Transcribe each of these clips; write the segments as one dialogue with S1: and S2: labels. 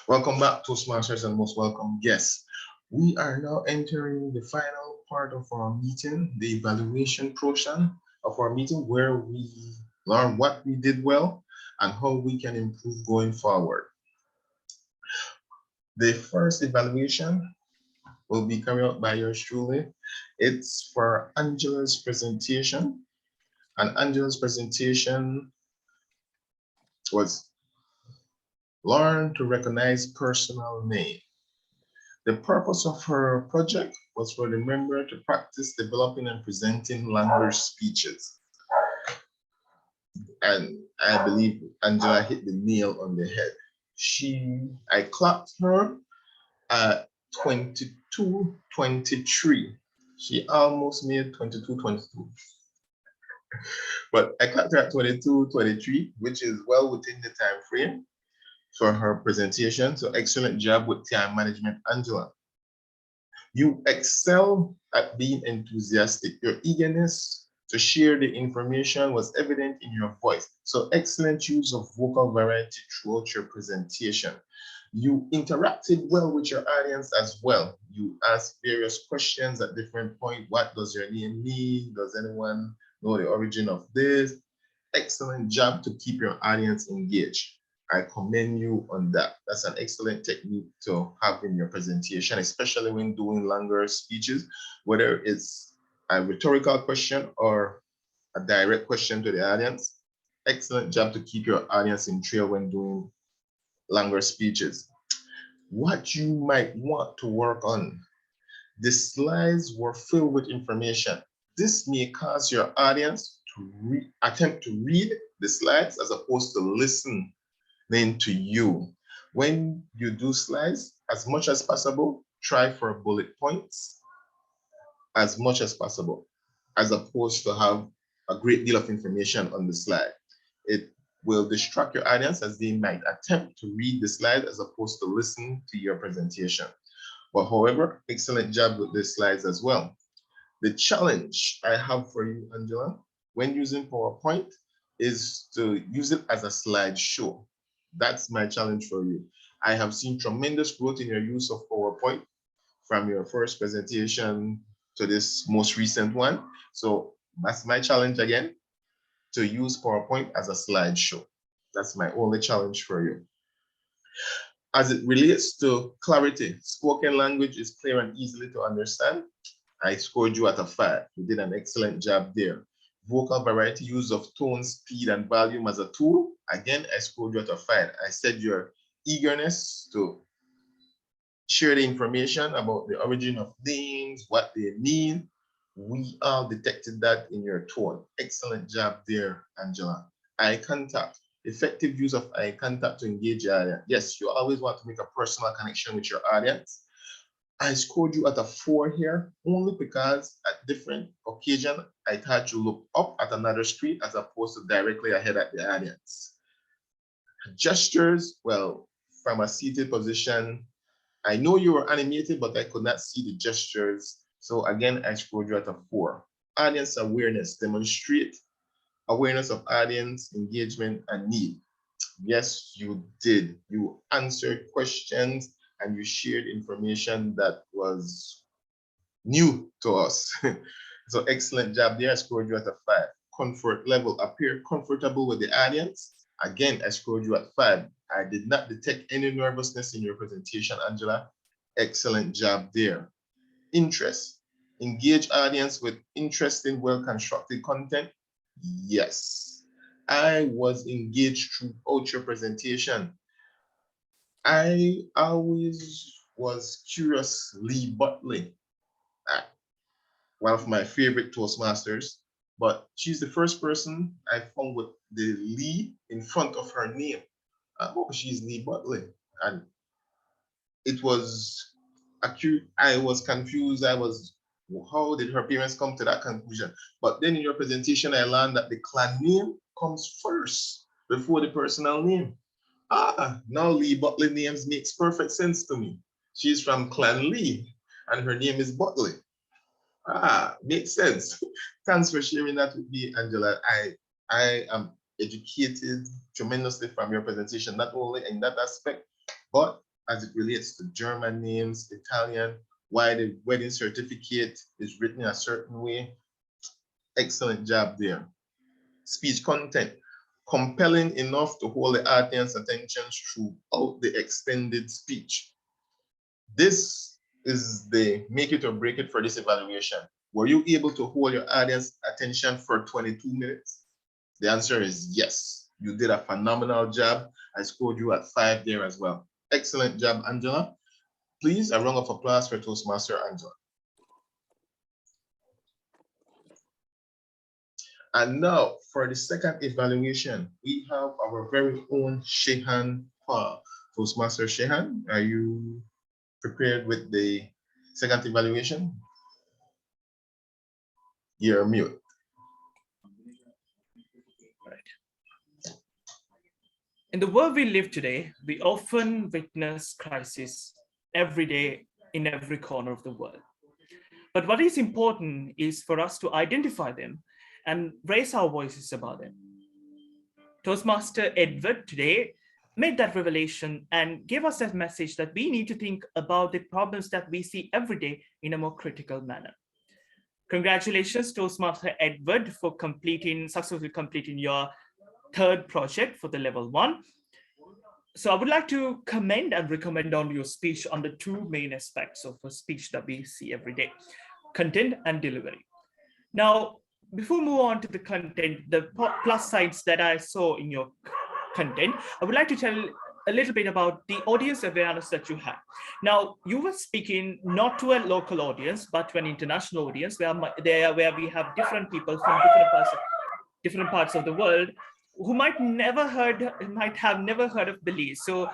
S1: Welcome back, Toastmasters, and most welcome guests. We are now entering the final part of our meeting, the evaluation portion of our meeting, where we learn what we did well and how we can improve going forward. The first evaluation will be carried out by yours truly. It's for Angela's presentation, and Angela's presentation was learn to recognize personal name. The purpose of her project was for the member to practice developing and presenting language speeches. And I believe Angela hit the nail on the head. I clocked her at 22:23. She almost made 22:22. But I clocked her at 22:23, which is well within the time frame for her presentation. So excellent job with time management, Angela. You excel at being enthusiastic. Your eagerness to share the information was evident in your voice. So excellent use of vocal variety throughout your presentation. You interacted well with your audience as well. You asked various questions at different points. What does your name mean? Does anyone know the origin of this? Excellent job to keep your audience engaged. I commend you on that. That's an excellent technique to have in your presentation, especially when doing longer speeches, whether it's a rhetorical question or a direct question to the audience. Excellent job to keep your audience in trail when doing longer speeches. What you might want to work on. The slides were filled with information. This may cause your audience to attempt to read the slides as opposed to listen then to you. When you do slides, as much as possible, try for bullet points as much as possible, as opposed to have a great deal of information on the slide. It will distract your audience as they might attempt to read the slide as opposed to listen to your presentation. But however, excellent job with the slides as well. The challenge I have for you, Angela, when using PowerPoint is to use it as a slideshow. That's my challenge for you. I have seen tremendous growth in your use of PowerPoint from your first presentation to this most recent one. So that's my challenge again, to use PowerPoint as a slideshow. That's my only challenge for you. As it relates to clarity, spoken language is clear and easily to understand. I scored you at a 5. You did an excellent job there. Vocal variety, use of tone, speed, and volume as a tool. Again, I scored you at a 5. I said your eagerness to share the information about the origin of names, what they mean. We all detected that in your tone. Excellent job there, Angela. Eye contact. Effective use of eye contact to engage your audience. Yes, you always want to make a personal connection with your audience. I scored you at a 4 here, only because at different occasions, I thought you look up at another screen as opposed to directly ahead at the audience. Gestures, well, from a seated position, I know you were animated, but I could not see the gestures. So again, I scored you at a 4. Audience awareness, demonstrate awareness of audience, engagement, and need. Yes, you did. You answered questions and you shared information that was new to us. So excellent job there. I scored you at a 5. Comfort level, appear comfortable with the audience. Again, I scored you at 5. I did not detect any nervousness in your presentation, Angela. Excellent job there. Interest, engage audience with interesting, well-constructed content. Yes, I was engaged throughout your presentation. I always was curious, Lee Butley, one of my favorite Toastmasters, but she's the first person I found with the Lee in front of her name. Oh, she's Lee Butley. And it was acute. I was confused. How did her parents come to that conclusion? But then in your presentation, I learned that the clan name comes first before the personal name. Now Lee Butley names makes perfect sense to me. She's from Clan Lee, and her name is Butley. Makes sense. Thanks for sharing that with me, Angela. I am educated tremendously from your presentation, not only in that aspect, but as it relates to German names, Italian, why the wedding certificate is written a certain way. Excellent job there. Speech content, compelling enough to hold the audience attention throughout the extended speech. This is the make it or break it for this evaluation. Were you able to hold your audience attention for 22 minutes? The answer is yes. You did a phenomenal job. I scored you at 5 there as well. Excellent job, Angela. Please, a round of applause for Toastmaster Angela. And now for the second evaluation, we have our very own Shehan Paul. Toastmaster Shehan, are you prepared with the second evaluation? You're mute.
S2: Right. In the world we live today, we often witness crises every day in every corner of the world. But what is important is for us to identify them and raise our voices about them. Toastmaster Edward today made that revelation and gave us that message that we need to think about the problems that we see every day in a more critical manner. Congratulations, Toastmaster Edward, for successfully completing your third project for the level 1. So I would like to commend and recommend on your speech on the two main aspects of a speech that we see every day: content and delivery. Now, before we move on to the content, the plus sides that I saw in your content, I would like to tell a little bit about the audience awareness that you had. Now, you were speaking not to a local audience, but to an international audience where we have different people from different parts of the world who might have never heard of Belize. So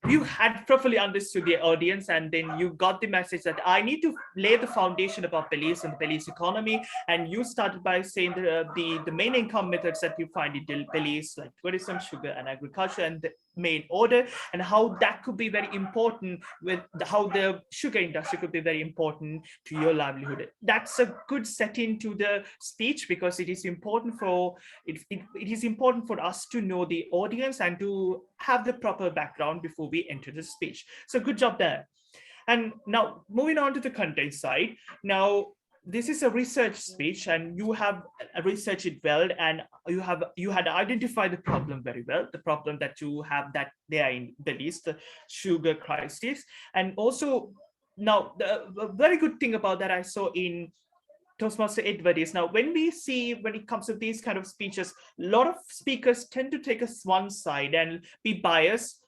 S2: you had properly understood the audience, and then you got the message that I need to lay the foundation about Belize and the Belize economy. And you started by saying the main income methods that you find in Belize, like tourism, sugar, and agriculture, and the main order, and how that could be very important with how the sugar industry could be very important to your livelihood. That's a good setting to the speech, because it is important for it is important for us to know the audience and to have the proper background before we enter the speech. So good job there. And now moving on to the content side. Now, this is a research speech, and you have researched it well, and you had identified the problem very well, the problem that you have that there in Belize, the sugar crisis. And also, now the very good thing about that I saw in Toastmaster Edward is, now when it comes to these kind of speeches, a lot of speakers tend to take us one side and be biased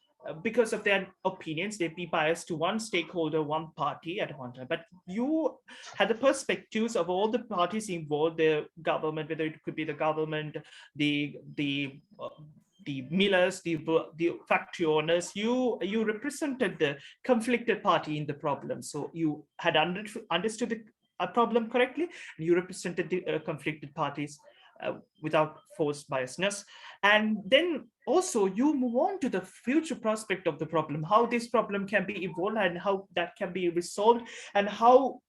S2: because of their opinions. They'd be biased to one stakeholder, one party at one time. But you had the perspectives of all the parties involved, the government, whether it could be the government, the millers, the factory owners. You represented the conflicted party in the problem. So you had understood a problem correctly, and you represented the conflicted parties without forced biasness. And then also you move on to the future prospect of the problem, how this problem can be evolved and how that can be resolved, and how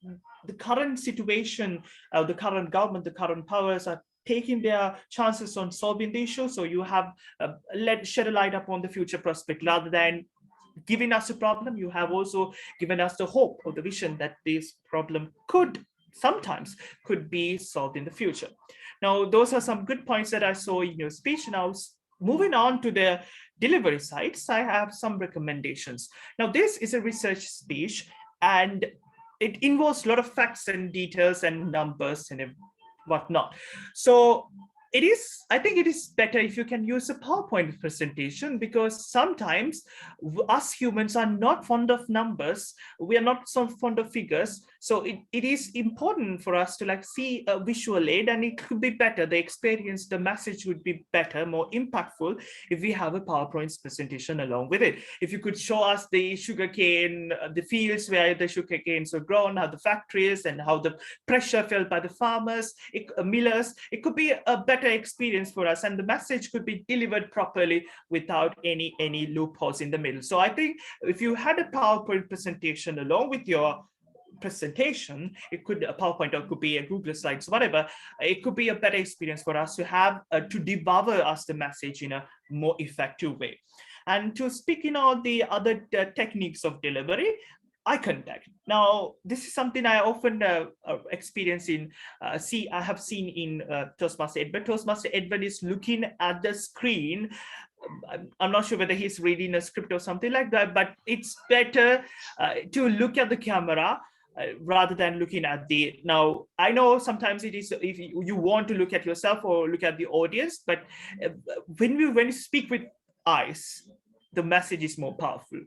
S2: the current situation, the current government, the current powers are taking their chances on solving the issue. So you have shed a light upon the future prospect rather than giving us a problem. You have also given us the hope or the vision that this problem sometimes could be solved in the future. Now, those are some good points that I saw in your speech. Now, moving on to the delivery sides, I have some recommendations. Now, this is a research speech, and it involves a lot of facts and details and numbers and whatnot. So I think it is better if you can use a PowerPoint presentation, because sometimes us humans are not fond of numbers. We are not so fond of figures. So it is important for us to see a visual aid, and it could be better. The experience, the message would be better, more impactful if we have a PowerPoint presentation along with it. If you could show us the sugarcane, the fields where the sugarcanes were grown, how the factories and how the pressure felt by the farmers, millers, it could be a better experience for us, and the message could be delivered properly without any loopholes in the middle. So I think if you had a PowerPoint presentation along with your presentation, it could a PowerPoint, or it could be a Google Slides, whatever, it could be a better experience for us to have to devour us the message in a more effective way. And to speak in all the other techniques of delivery, eye contact. Now, this is something I often experience in, I have seen in Toastmaster Edward. Toastmaster Edward is looking at the screen. I'm not sure whether he's reading a script or something like that, but it's better to look at the camera rather than looking at the, now I know sometimes it is if you want to look at yourself or look at the audience, but when you speak with eyes, the message is more powerful.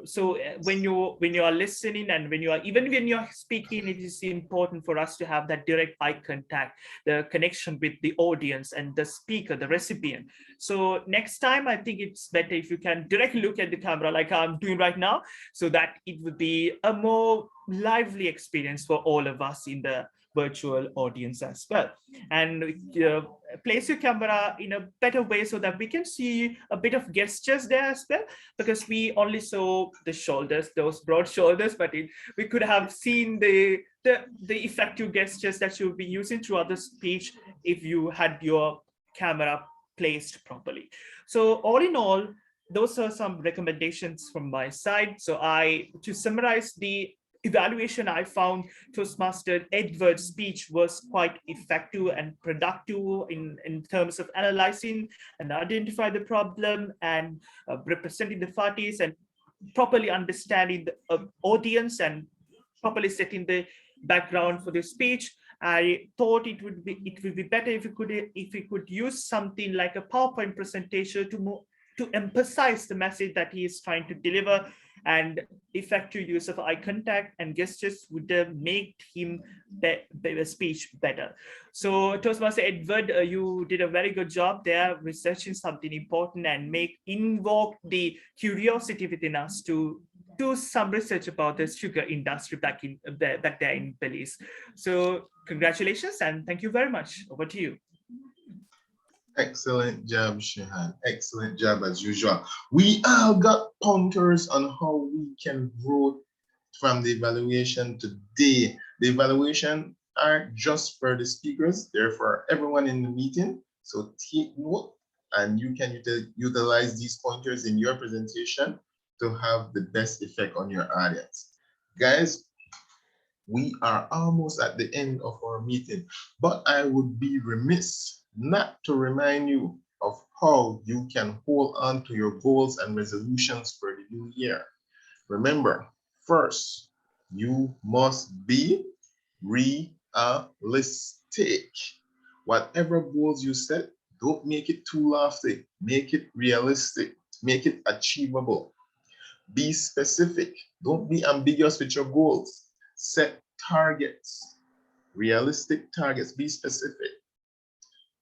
S2: So when you are listening and when you are speaking, it is important for us to have that direct eye contact, the connection with the audience and the speaker, the recipient. So next time, I think it's better if you can directly look at the camera like I'm doing right now, so that it would be a more lively experience for all of us in the virtual audience as well. And place your camera in a better way so that we can see a bit of gestures there as well, because we only saw the shoulders, those broad shoulders, but we could have seen the effective gestures that you'll be using throughout the speech if you had your camera placed properly. So all in all, those are some recommendations from my side. So to summarize the evaluation, I found Toastmaster Edward's speech was quite effective and productive in terms of analyzing and identify the problem and representing the parties and properly understanding the audience and properly setting the background for the speech. I thought it would be better if we could use something like a PowerPoint presentation to emphasize the message that he is trying to deliver, and effective use of eye contact and gestures would make him speech better. So Toastmaster Edward, you did a very good job there researching something important and invoke the curiosity within us to do some research about the sugar industry back there in Belize. So congratulations and thank you very much. Over to you.
S1: Excellent job, Shehan. Excellent job as usual. We all got pointers on how we can grow from the evaluation today. The evaluation aren't just for the speakers, they're for everyone in the meeting. So take note and you can utilize these pointers in your presentation to have the best effect on your audience. Guys, we are almost at the end of our meeting, but I would be remiss not to remind you of how you can hold on to your goals and resolutions for the new year. Remember, first, you must be realistic. Whatever goals you set, don't make it too lofty. Make it realistic. Make it achievable. Be specific. Don't be ambiguous with your goals. Set targets, realistic targets. Be specific.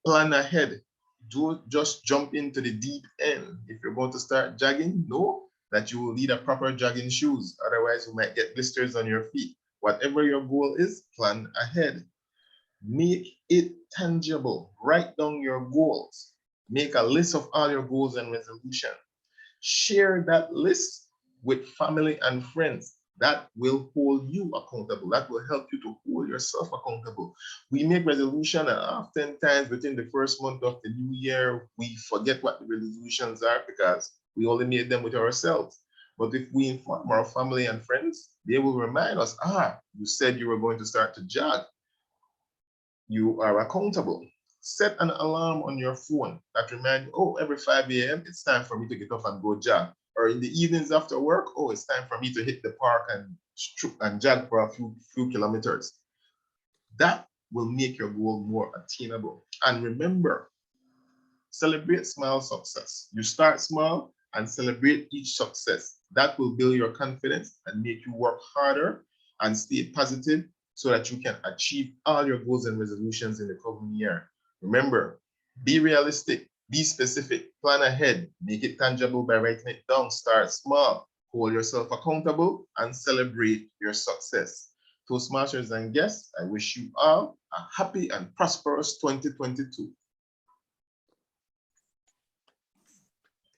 S1: Plan ahead. Don't just jump into the deep end. If you're going to start jogging, know that you will need a proper jogging shoes. Otherwise, you might get blisters on your feet. Whatever your goal is, plan ahead. Make it tangible. Write down your goals. Make a list of all your goals and resolutions. Share that list with family and friends. That will hold you accountable. That will help you to hold yourself accountable. We make resolution and oftentimes within the first month of the new year, we forget what the resolutions are because we only made them with ourselves. But if we inform our family and friends, they will remind us, you said you were going to start to jog. You are accountable. Set an alarm on your phone that reminds you, every 5 a.m., it's time for me to get up and go jog. Or in the evenings after work, it's time for me to hit the park and jog for a few kilometers. That will make your goal more attainable. And remember, celebrate small success. You start small and celebrate each success. That will build your confidence and make you work harder and stay positive so that you can achieve all your goals and resolutions in the coming year. Remember, be realistic, be specific, plan ahead, make it tangible by writing it down, start small, hold yourself accountable, and celebrate your success. Toastmasters and guests, I wish you all a happy and prosperous 2022.